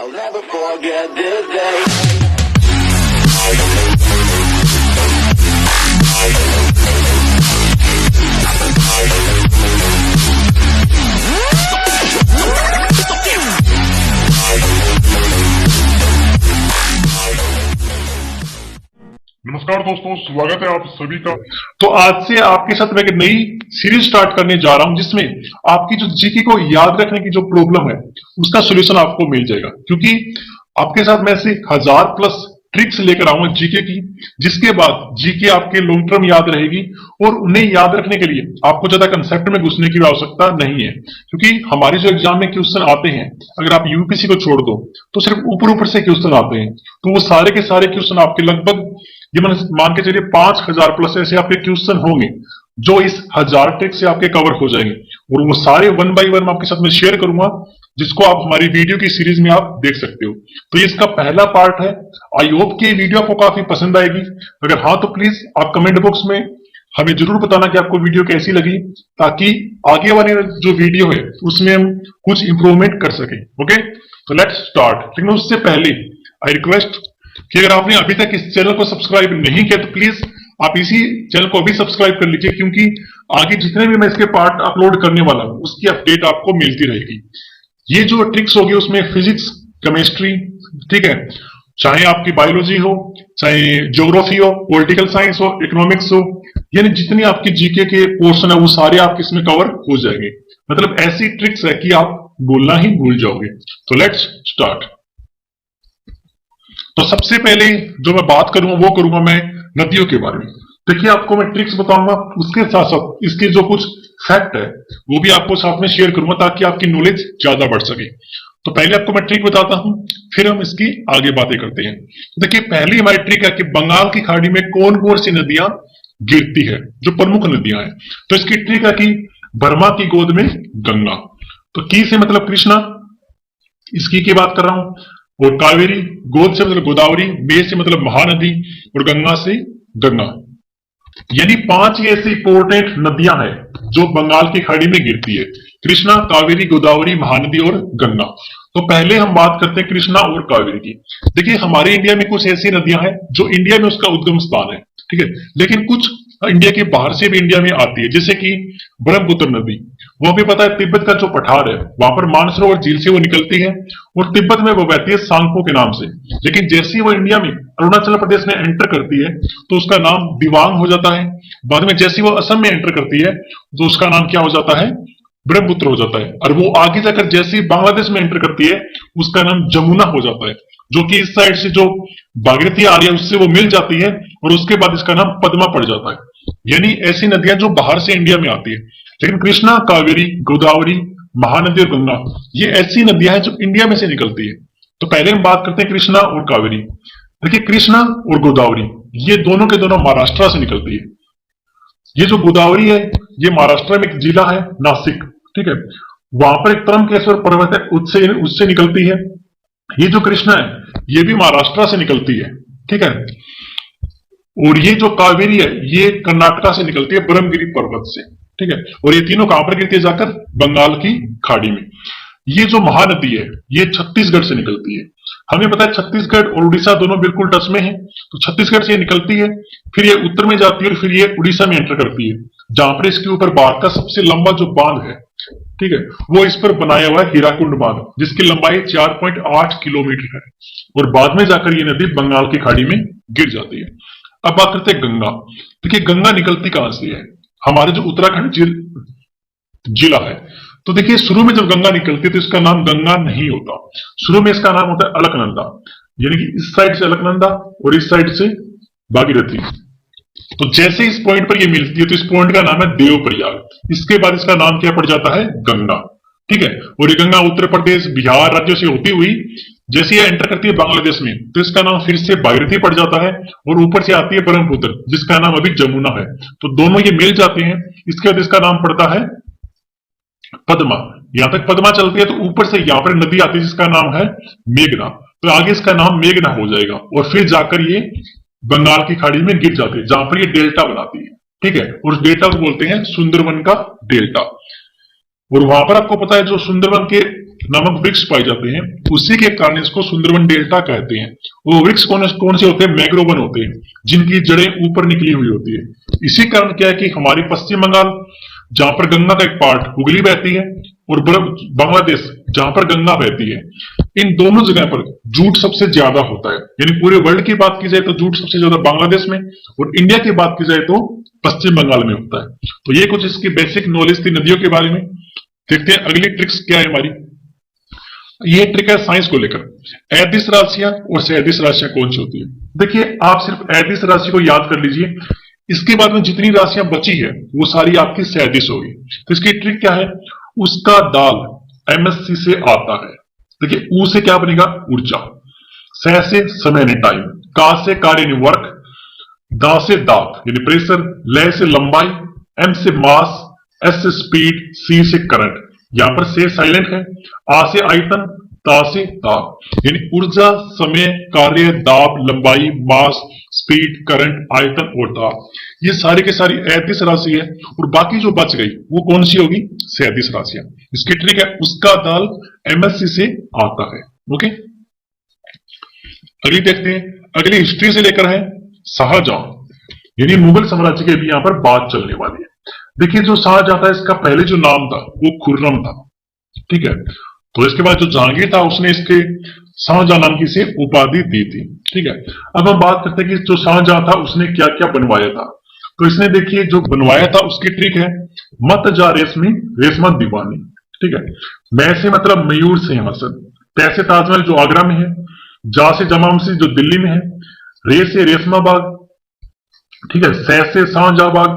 I'll never forget this day. नमस्कार दोस्तों, स्वागत है आप सभी का। तो आज से आपके साथ मैं एक नई सीरीज स्टार्ट करने जा रहा हूं जिसमें आपकी जो जीके को याद रखने की जो प्रॉब्लम है उसका सॉल्यूशन आपको मिल जाएगा, क्योंकि आपके साथ मैं से 1000+ ट्रिक्स लेकर आऊंगा जीके की, जिसके बाद जीके आपके लॉन्ग टर्म याद रहेगी और उन्हें याद रखने के लिए आपको ज्यादा कंसेप्ट में घुसने की आवश्यकता नहीं है। क्योंकि हमारे जो एग्जाम में क्वेश्चन आते हैं, अगर आप यूपीएससी को छोड़ दो तो सिर्फ ऊपर ऊपर से क्वेश्चन आते हैं, तो वो सारे के सारे क्वेश्चन आपके लगभग ये मान के चलिए 5000+ ऐसे आपके क्वेश्चन होंगे जो इस 1000 ट्रिक्स से आपके कवर हो जाएंगे, और वो सारे 1 बाय 1 आपके साथ में शेयर करूंगा, जिसको आप हमारी वीडियो की सीरीज में आप देख सकते हो। तो ये इसका पहला पार्ट है। आई होप कि वीडियो आपको काफी पसंद आएगी। अगर हाँ तो प्लीज आप कमेंट बॉक्स में हमें जरूर बताना कि आपको वीडियो कैसी लगी, ताकि आगे वाली जो वीडियो है उसमें हम कुछ इंप्रूवमेंट कर सके। ओके, तो लेट्स स्टार्ट। लेकिन उससे पहले आई रिक्वेस्ट कि अगर आपने अभी तक इस चैनल को सब्सक्राइब नहीं किया तो प्लीज आप इसी चैनल को अभी सब्सक्राइब कर लीजिए, क्योंकि आगे जितने भी मैं इसके पार्ट अपलोड करने वाला हूं उसकी अपडेट आपको मिलती रहेगी। ये जो ट्रिक्स होगी उसमें फिजिक्स, केमिस्ट्री, ठीक है, चाहे आपकी बायोलॉजी हो, चाहे ज्योग्राफी हो, पॉलिटिकल साइंस हो, इकोनॉमिक्स हो, यानी जितनी आपकी जीके के पोर्शन है वो सारे आपके इसमें कवर हो जाएंगे। मतलब ऐसी ट्रिक्स है कि आप बोलना ही भूल जाओगे। तो लेट्स स्टार्ट। तो सबसे पहले जो मैं बात करूंगा वो करूंगा मैं नदियों के बारे में। देखिए, आपको मैं ट्रिक्स बताऊंगा, उसके साथ साथ इसके जो कुछ फैक्ट है वो भी आपको साथ में शेयर करूंगा, ताकि आपकी नॉलेज ज्यादा बढ़ सके। तो पहले आपको मैं ट्रिक बताता हूं, फिर हम इसकी आगे बातें करते हैं। देखिए, पहली हमारी ट्रिक है कि बंगाल की खाड़ी में कौन कौन सी नदियां गिरती है, जो प्रमुख नदियां हैं। तो इसकी ट्रिक है कि बर्मा की गोद में गंगा। तो की से मतलब कृष्णा, इसकी की बात कर रहा हूं, और कावेरी, गोद से मतलब गोदावरी, बे से मतलब महानदी, और गंगा से गंगा। यानी 5 ऐसी इंपोर्टेंट नदियां हैं जो बंगाल की खाड़ी में गिरती है: कृष्णा, कावेरी, गोदावरी, महानदी और गंगा। तो पहले हम बात करते हैं कृष्णा और कावेरी की। देखिए, हमारे इंडिया में कुछ ऐसी नदियां हैं जो इंडिया में उसका उद्गम स्थान है, ठीक है, लेकिन कुछ इंडिया के बाहर से भी इंडिया में आती है, जैसे कि ब्रह्मपुत्र नदी। वो भी पता है तिब्बत का जो पठार है वहां पर मानसरोवर झील से वो निकलती है, और तिब्बत में वो बहती है सांगपो के नाम से। लेकिन जैसे ही वो इंडिया में अरुणाचल प्रदेश में एंटर करती है तो उसका नाम दिवांग हो जाता है। बाद में जैसे वो असम में एंटर करती है तो उसका नाम क्या हो जाता है? ब्रह्मपुत्र हो जाता है। और वो आगे जाकर जैसे ही बांग्लादेश में एंटर करती है उसका नाम जमुना हो जाता है, जो कि इस साइड से जो भागीरथी आ रही है उससे वो मिल जाती है, और उसके बाद इसका नाम पद्मा पड़ जाता है। यानी ऐसी नदियां जो बाहर से इंडिया में आती है। लेकिन कृष्णा, कावेरी, गोदावरी, महानदी और गंगा ये ऐसी नदियां हैं जो इंडिया में से निकलती है। तो पहले हम बात करते हैं कृष्णा और कावेरी। देखिए, कृष्णा और गोदावरी ये दोनों के दोनों महाराष्ट्र से निकलती है। ये जो गोदावरी है ये महाराष्ट्र में एक जिला है नासिक, ठीक है, वहां पर एक त्रंबकेश्वर पर्वत है, उससे निकलती है। ये जो कृष्णा है ये भी महाराष्ट्र से निकलती है, ठीक है, और ये जो कावेरी है ये कर्नाटका से निकलती है ब्रह्मगिरी पर्वत से, ठीक है, और ये तीनों कहां पर गिरती है? जाकर बंगाल की खाड़ी में। ये जो महानदी है ये छत्तीसगढ़ से निकलती है। हमें पता है छत्तीसगढ़ और उड़ीसा दोनों बिल्कुल टच में है, तो छत्तीसगढ़ से निकलती है, फिर ये उत्तर में जाती है और फिर ये उड़ीसा में एंटर करती है, जहां पर इसके ऊपर भारत का सबसे लंबा जो बांध है, ठीक है, वो इस पर बनाया हुआ है हीराकुंड बांध, जिसकी लंबाई 4.8 किलोमीटर है, और बाद में जाकर ये नदी बंगाल की खाड़ी में गिर जाती है। अब बात करते हैं गंगा। देखिए, गंगा निकलती कहां से है? हमारे जो उत्तराखंड जिला है। तो देखिए, शुरू में जब गंगा निकलती है तो इसका नाम गंगा नहीं होता, शुरू में इसका नाम होता है अलकनंदा। यानी कि इस साइड से अलकनंदा और इस साइड से भागीरथी। तो जैसे इस पॉइंट पर ये मिलती है तो इस पॉइंट का नाम है देवप्रयाग। इसके बाद इसका नाम क्या पड़ जाता है? गंगा, ठीक है, और ये गंगा उत्तर प्रदेश, बिहार राज्यों से होती हुई जैसे ये एंटर करती है बांग्लादेश में तो इसका नाम फिर से भागीरथी पड़ जाता है, और ऊपर से आती है ब्रह्मपुत्र, जिसका नाम अभी जमुना है। तो दोनों ये मिल जाते हैं। इसके बाद इसका नाम पड़ता है पद्मा। यहां तक पद्मा चलती है तो ऊपर से यहां पर नदी आती है जिसका नाम है मेघना, तो आगे इसका नाम मेघना हो जाएगा, और फिर जाकर ये बंगाल की खाड़ी में गिर जाती है, जहां पर ये डेल्टा बनाती है, ठीक है, और उस डेल्टा को बोलते हैं सुंदरवन का डेल्टा। और वहां पर आपको पता है जो सुंदरवन के नामक वृक्ष पाए जाते हैं, उसी के कारण इसको सुंदरबन डेल्टा कहते हैं। वो वृक्ष कौन कौन से होते हैं? मैंग्रोवन होते हैं, जिनकी जड़ें ऊपर निकली हुई होती है। इसी कारण क्या है कि हमारी पश्चिम बंगाल जहां पर गंगा का एक पार्ट हुगली बहती है और बांग्लादेश जहां पर गंगा बहती है, इन दोनों जगह पर जूट सबसे ज्यादा होता है। यानी पूरे वर्ल्ड की बात की जाए तो जूट सबसे ज्यादा बांग्लादेश में, और इंडिया की बात की जाए तो पश्चिम बंगाल में होता है। तो ये कुछ इसकी बेसिक नॉलेज थी नदियों के बारे में। देखते हैं अगली ट्रिक्स क्या है हमारी। ये ट्रिक है साइंस को लेकर। एदिश राशियां और सैदिश राशियां कौन सी होती है? देखिए, आप सिर्फ एदिश राशि को याद कर लीजिए, इसके बाद में जितनी राशियां बची है वो सारी आपकी सैदिश होगी। तो इसकी ट्रिक क्या है? उसका दाल एमएससी से आता है। देखिए, ऊ से क्या बनेगा? ऊर्जा, स से समय यानी टाइम, का से कार्य यानी वर्क, दा से दांत यानी प्रेशर, ल से लंबाई, एम से मास, एस से स्पीड, सी से करंट। यहां पर से साइलेंट है, आ से आयतन, ता से ताप यानी ऊर्जा, समय, कार्य, दाब, लंबाई, मास, स्पीड, करंट, आयतन और ताप। ये सारी के सारी एदिश राशि है, और बाकी जो बच गई वो कौन सी होगी? सैदिश राशियां। इसकी ट्रिक है उसका दाल एमएससी से आता है। ओके, अगली देखते हैं। अगली हिस्ट्री से लेकर है शाहजहां, यानी मुगल साम्राज्य की भी यहां पर बात चलने वाली है। देखिए, जो शाहजहां था इसका पहले जो नाम था वो खुर्रम था, ठीक है। तो इसके बाद जो जहांगीर था उसने इसके शाहजहां नाम की से उपाधि दी थी, ठीक है। अब हम बात करते हैं कि जो शाहजहां था उसने क्या क्या बनवाया था। तो इसने देखिए जो बनवाया था उसकी ट्रिक है मत जा रेशमी रेशमा दीवानी, ठीक है। मैं से मतलब मयूर सिंहासन, तै से ताजमहल जो आगरा में है, जा से जमा मस्जिद जो दिल्ली में है, रे से रेशमा बाग, ठीक है, सै से शाहजहां बाग,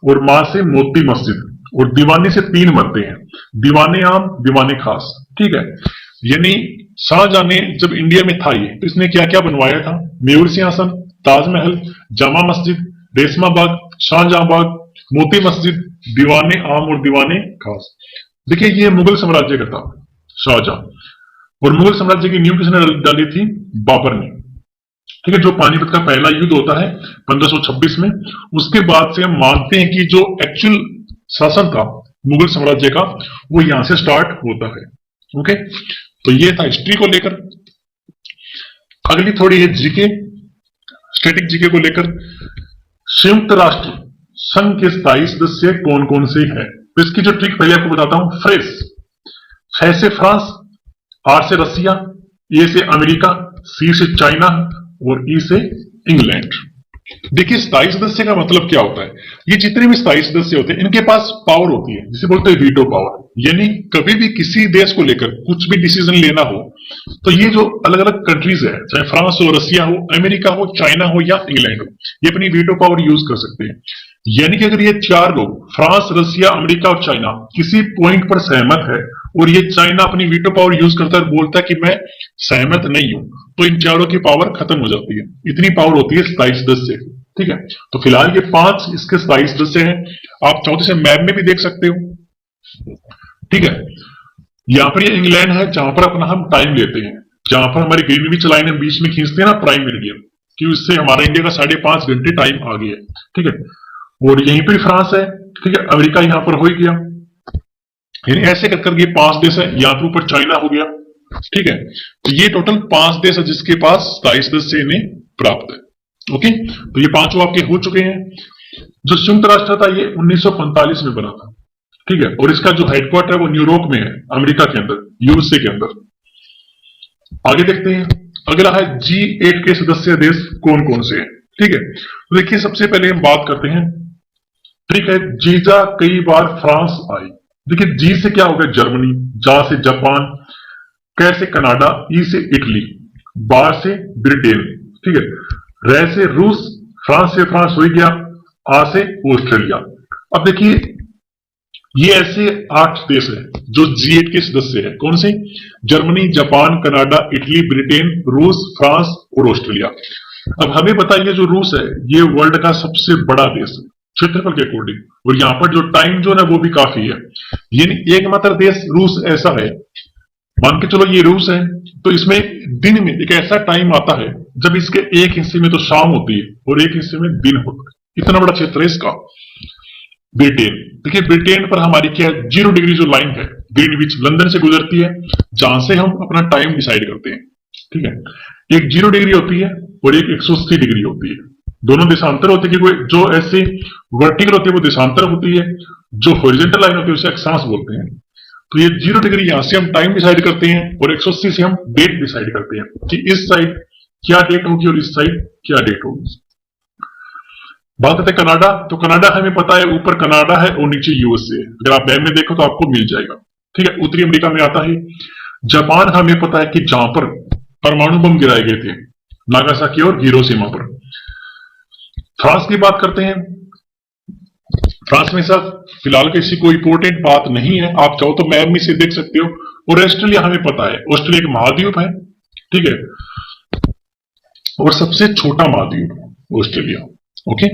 और मां से मोती मस्जिद, और दीवानी से 3 मरते हैं, दीवाने आम, दीवाने खास, ठीक है। यानी शाहजहां ने जब इंडिया में था ये, तो इसने क्या क्या बनवाया था? मयूर सिंहासन, ताजमहल, जामा मस्जिद, रेशमा बाग, शाहजहां बाग, मोती मस्जिद, दीवाने आम और दीवाने खास। देखिए, ये मुगल साम्राज्य का था शाहजहां, और मुगल साम्राज्य की नींव किसने डाली थी? बाबर ने, ठीक है। जो पानीपत का पहला युद्ध होता है 1526 में, उसके बाद से हम मानते हैं कि जो एक्चुअल शासन था मुगल साम्राज्य का वो यहां से स्टार्ट होता है। ओके, तो ये था हिस्ट्री को लेकर। अगली थोड़ी है जीके, स्टैटिक जीके को लेकर। संयुक्त राष्ट्र संघ के स्थायी सदस्य कौन कौन से हैं? तो इसकी जो ट्रिक पहले आपको बताता हूं। फ्रेस, फ से फ्रांस, आर से रसिया, ए से अमेरिका, सी से चाइना और ई से इंग्लैंड। देखिए, स्थायी सदस्य का मतलब क्या होता है? ये जितने भी स्थायी सदस्य होते हैं इनके पास पावर होती है, जिसे बोलते हैं वीटो पावर। यानी कभी भी किसी देश को लेकर कुछ भी डिसीजन लेना हो तो ये जो अलग अलग कंट्रीज है, चाहे फ्रांस हो, रसिया हो, अमेरिका हो, चाइना हो या इंग्लैंड हो, ये अपनी वीटो पावर यूज कर सकते हैं। यानी कि अगर ये 4 लोग, फ्रांस, रसिया, अमेरिका और चाइना, किसी पॉइंट पर सहमत है और ये चाइना अपनी वीटो पावर यूज करता है, बोलता है कि मैं सहमत नहीं हूं, तो इन चारों की पावर खत्म हो जाती है। इतनी पावर होती है स्थायी सदस्य, ठीक है। तो फिलहाल ये 5 इसके स्थायी सदस्य हैं। आप चाहो तो इसे मैप में भी देख सकते हो, ठीक है। यहां पर ये इंग्लैंड है जहां पर अपना हम टाइम लेते हैं, जहां पर हमारी ग्रीनविच लाइन हम बीच में खींचते हैं ना, प्राइम मेरिडियन, कि उससे हमारा इंडिया का 5.5 घंटे टाइम आ गया, ठीक है। और यहीं पर फ्रांस है, ठीक है, अमेरिका यहां पर हो ही गया। यानी ऐसे करके 5 देश है, यहाँ पर ऊपर चाइना हो गया, ठीक है। तो ये टोटल 5 देश है जिसके पास स्थायी सदस्य इन्हें प्राप्त है। ओके, तो ये 5 आपके हो चुके हैं। जो संयुक्त राष्ट्र था ये 1945 में बना था, ठीक है, और इसका जो हेडक्वार्टर है वो न्यूयॉर्क में है, अमेरिका के अंदर, यूएसए के अंदर। आगे देखते हैं। अगला है G8 के सदस्य देश कौन कौन से हैं, ठीक है। तो देखिए, सबसे पहले हम बात करते हैं, ठीक है, जीजा कई बार फ्रांस आई। देखिए, जी से क्या हो गया? जर्मनी, जा से जापान, कै से कनाडा, ई से इटली, बार से ब्रिटेन, ठीक है, रै से रूस, फ्रांस से फ्रांस हो गया, आ से ऑस्ट्रेलिया। अब देखिए, ये ऐसे 8 देश हैं जो G8 के सदस्य हैं। कौन से? Germany, Japan, Canada, Italy, Britain, रूस, फ्रांस और ऑस्ट्रेलिया। अब हमें बताइए, जो रूस है ये वर्ल्ड का सबसे बड़ा देश है क्षेत्रफल के अकॉर्डिंग, और यहाँ पर जो टाइम जोन है वो भी काफी है। यानी एकमात्र देश रूस ऐसा है, मान के चलो ये रूस है, तो इसमें दिन में एक ऐसा टाइम आता है जब इसके एक हिस्से में तो शाम होती है और एक हिस्से में दिन होता है। इतना बड़ा क्षेत्र है इसका। ब्रिटेन। देखिए ब्रिटेन पर हमारी क्या है, 0 डिग्री जो लाइन है ग्रीनविच लंदन से गुजरती है, जहां से हम अपना टाइम डिसाइड करते हैं। ठीक है, एक 0 डिग्री होती है और एक 180 डिग्री होती है। दोनों देशांतर होते हैं, क्योंकि जो ऐसे वर्टिकल होती है वो देशांतर होती है, जो हॉरिजॉन्टल लाइन होती है उसे अक्षांश बोलते हैं। तो ये 0 डिग्री यहां से हम टाइम डिसाइड करते हैं और 180 से हम डेट डिसाइड करते हैं कि इस साइड क्या डेट होगी और इस साइड क्या डेट होगी। बात करते हैं कनाडा। तो कनाडा हमें पता है ऊपर कनाडा है और नीचे यूएसए। अगर आप मैप में देखो तो आपको मिल जाएगा। ठीक है, उत्तरी अमेरिका में आता है। जापान हमें पता है कि जहां पर परमाणु बम गिराए गए थे, नागासाकी और हिरोशिमा पर। फ्रांस की बात करते हैं। फ्रांस में सर फिलहाल किसी कोई इंपोर्टेंट बात नहीं है, आप चाहो तो मैप में से देख सकते हो। और ऑस्ट्रेलिया हमें पता है, ऑस्ट्रेलिया एक महाद्वीप है। ठीक है, और सबसे छोटा महाद्वीप ऑस्ट्रेलिया। ओके।